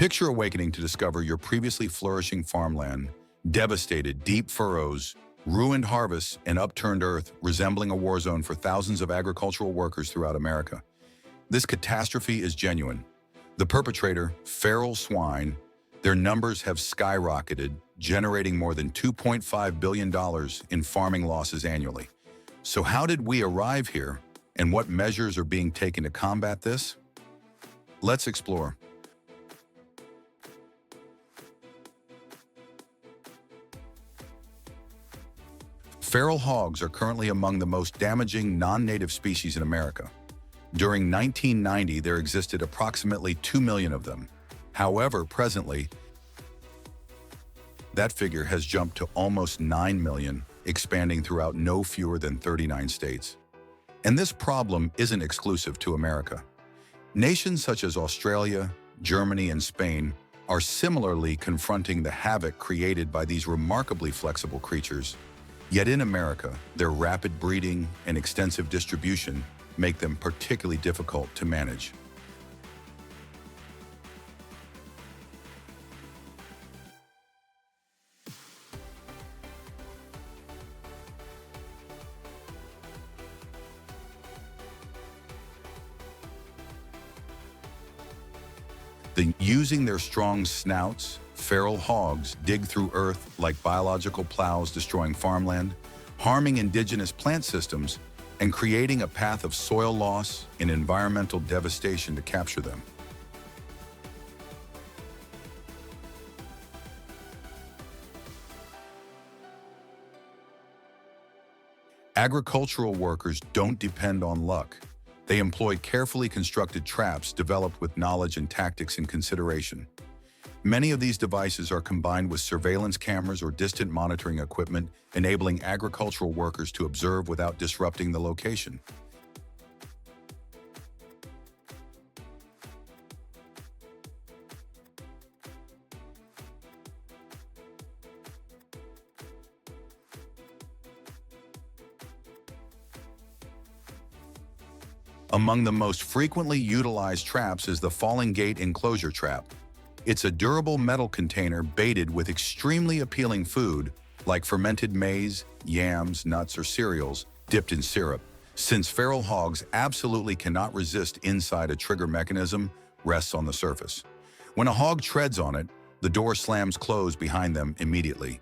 Picture awakening to discover your previously flourishing farmland, devastated, deep furrows, ruined harvests, and upturned earth, resembling a war zone for thousands of agricultural workers throughout America. This catastrophe is genuine. The perpetrator, feral swine, their numbers have skyrocketed, generating more than $2.5 billion in farming losses annually. So how did we arrive here, and what measures are being taken to combat this? Let's explore. Feral hogs are currently among the most damaging non-native species in America. During 1990, there existed approximately 2 million of them. However, presently, that figure has jumped to almost 9 million, expanding throughout no fewer than 39 states. And this problem isn't exclusive to America. Nations such as Australia, Germany, and Spain are similarly confronting the havoc created by these remarkably flexible creatures. Yet in America, their rapid breeding and extensive distribution make them particularly difficult to manage. Using their strong snouts, feral hogs dig through earth like biological plows, destroying farmland, harming indigenous plant systems, and creating a path of soil loss and environmental devastation to capture them. Agricultural workers don't depend on luck. They employ carefully constructed traps developed with knowledge and tactics in consideration. Many of these devices are combined with surveillance cameras or distant monitoring equipment, enabling agricultural workers to observe without disrupting the location. Among the most frequently utilized traps is the falling gate enclosure trap. It's a durable metal container baited with extremely appealing food, like fermented maize, yams, nuts, or cereals dipped in syrup. Since feral hogs absolutely cannot resist inside, a trigger mechanism rests on the surface. When a hog treads on it, the door slams closed behind them immediately.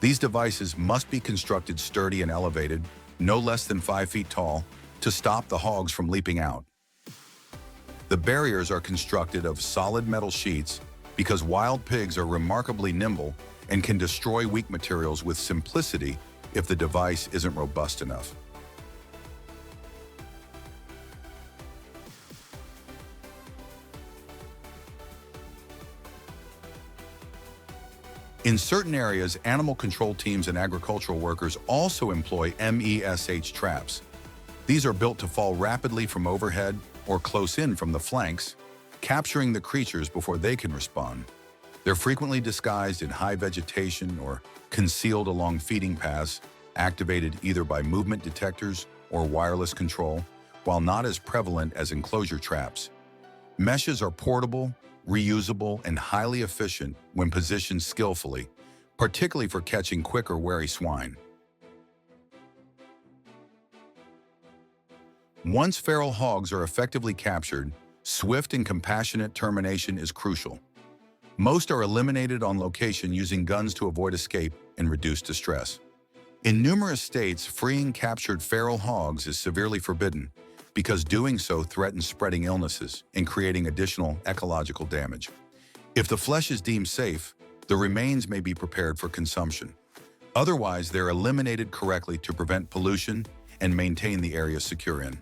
These devices must be constructed sturdy and elevated, no less than 5 feet tall, to stop the hogs from leaping out. The barriers are constructed of solid metal sheets because wild pigs are remarkably nimble and can destroy weak materials with simplicity if the device isn't robust enough. In certain areas, animal control teams and agricultural workers also employ MESH traps. These are built to fall rapidly from overhead or close in from the flanks, capturing the creatures before they can respond. They're frequently disguised in high vegetation or concealed along feeding paths, activated either by movement detectors or wireless control, while not as prevalent as enclosure traps. Meshes are portable, reusable, and highly efficient when positioned skillfully, particularly for catching quick or wary swine. Once feral hogs are effectively captured, swift and compassionate termination is crucial. Most are eliminated on location using guns to avoid escape and reduce distress. In numerous states, freeing captured feral hogs is severely forbidden because doing so threatens spreading illnesses and creating additional ecological damage. If the flesh is deemed safe, the remains may be prepared for consumption. Otherwise, they're eliminated correctly to prevent pollution and maintain the area secure in.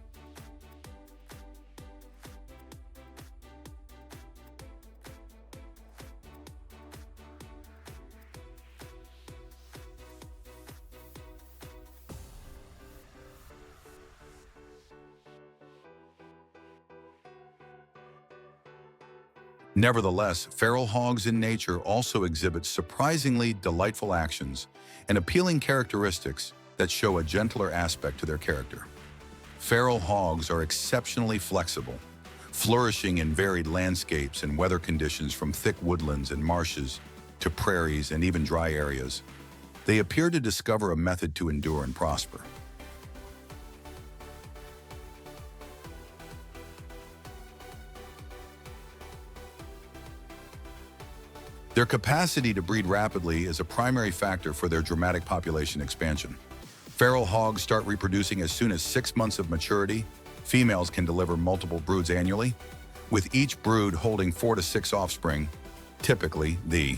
Nevertheless, feral hogs in nature also exhibit surprisingly delightful actions and appealing characteristics that show a gentler aspect to their character. Feral hogs are exceptionally flexible, flourishing in varied landscapes and weather conditions from thick woodlands and marshes to prairies and even dry areas. They appear to discover a method to endure and prosper. Their capacity to breed rapidly is a primary factor for their dramatic population expansion. Feral hogs start reproducing as soon as 6 months of maturity. Females can deliver multiple broods annually, with each brood holding 4 to 6 offspring, typically the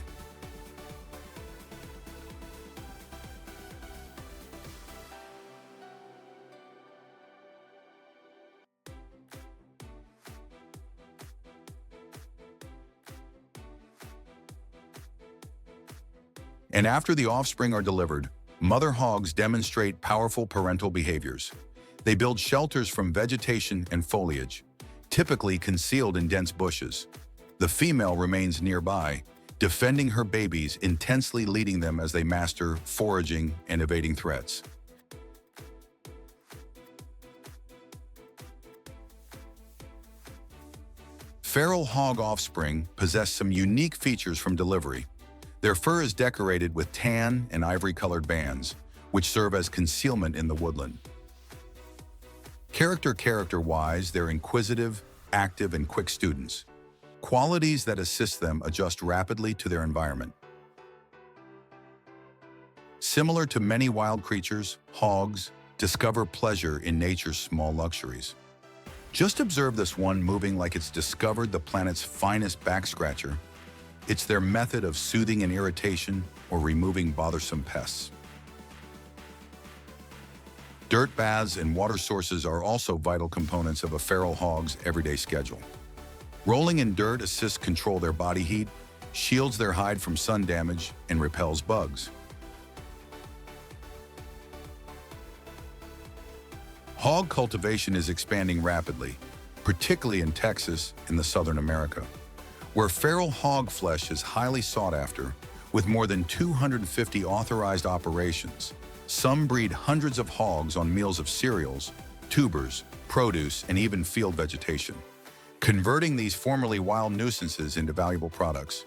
And after the offspring are delivered, mother hogs demonstrate powerful parental behaviors. They build shelters from vegetation and foliage, typically concealed in dense bushes. The female remains nearby, defending her babies, intensely leading them as they master foraging and evading threats. Feral hog offspring possess some unique features from delivery. Their fur is decorated with tan and ivory-colored bands, which serve as concealment in the woodland. Character-wise, they're inquisitive, active, and quick students, qualities that assist them adjust rapidly to their environment. Similar to many wild creatures, hogs discover pleasure in nature's small luxuries. Just observe this one moving like it's discovered the planet's finest back scratcher. It's their method of soothing an irritation or removing bothersome pests. Dirt baths and water sources are also vital components of a feral hog's everyday schedule. Rolling in dirt assists control their body heat, shields their hide from sun damage, and repels bugs. Hog cultivation is expanding rapidly, particularly in Texas and the Southern America, where feral hog flesh is highly sought after, with more than 250 authorized operations. Some breed hundreds of hogs on meals of cereals, tubers, produce, and even field vegetation, converting these formerly wild nuisances into valuable products.